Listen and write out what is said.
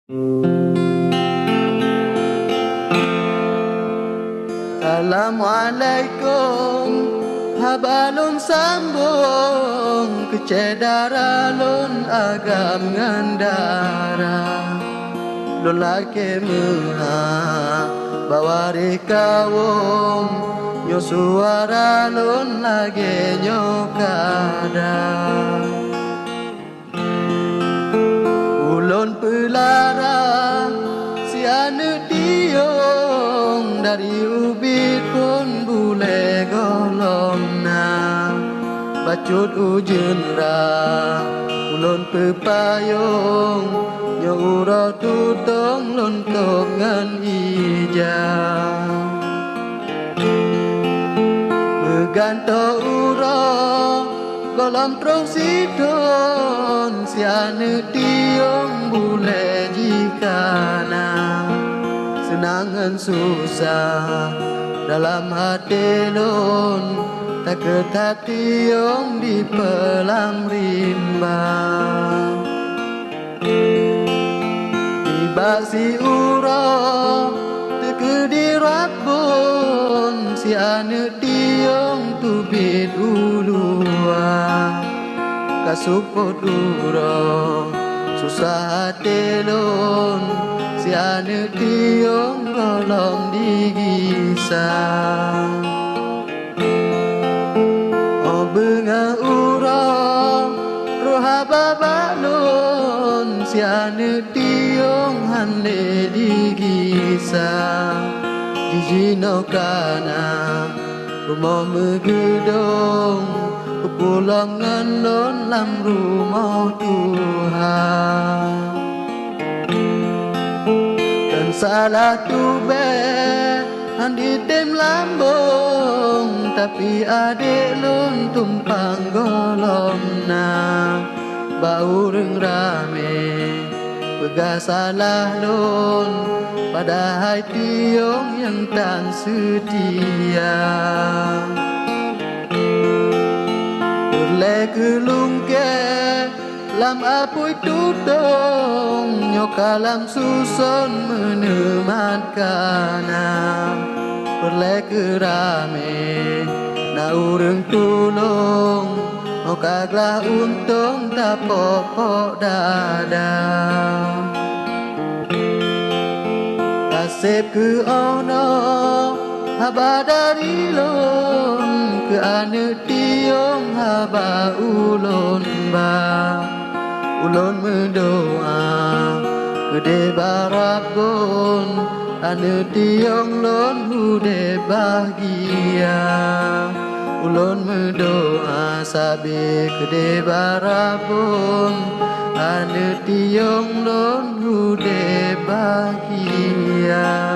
Assalamualaikum, habalun sambung kecedara lun agam ngandara lun lake meha bawari kawum nyo suara lun lage nyo kada ulun pelara si anu diong dari ubit pun bule golong na bacut ujun ra ulun pepayong nyo ura tutong lun tongan ija beganto ura golong trong sidon si anu diong bule jikana senangan susah dalam hati lun tak ketationg di pelang rimba tiba si ura tekedirat bun si anu tiong tubit ulua kasuput ura susah hati lun si anu tiong golong digisa o benga ura roha babalun si anu tiong hanle digisa jijino kana rumah megedong kepulangan lun lam rumah Tuhan salah tu be andi dem lambung tapi adik lun tumpang golong na bau reng rame pegah salah lun pada hai tiong yang tan setia berle kelungke lam apui tutong nyokalam susun menematkan perle kerame na ureng tulung okaglah untung tak pokok dada kasep ke ono haba dari lun ke ane tiong haba ulun ba ulun mendoa gede barapun ane tiong lun hude bahagia ulun mendoa sabi gede barapun ane tiong lun hude bahagia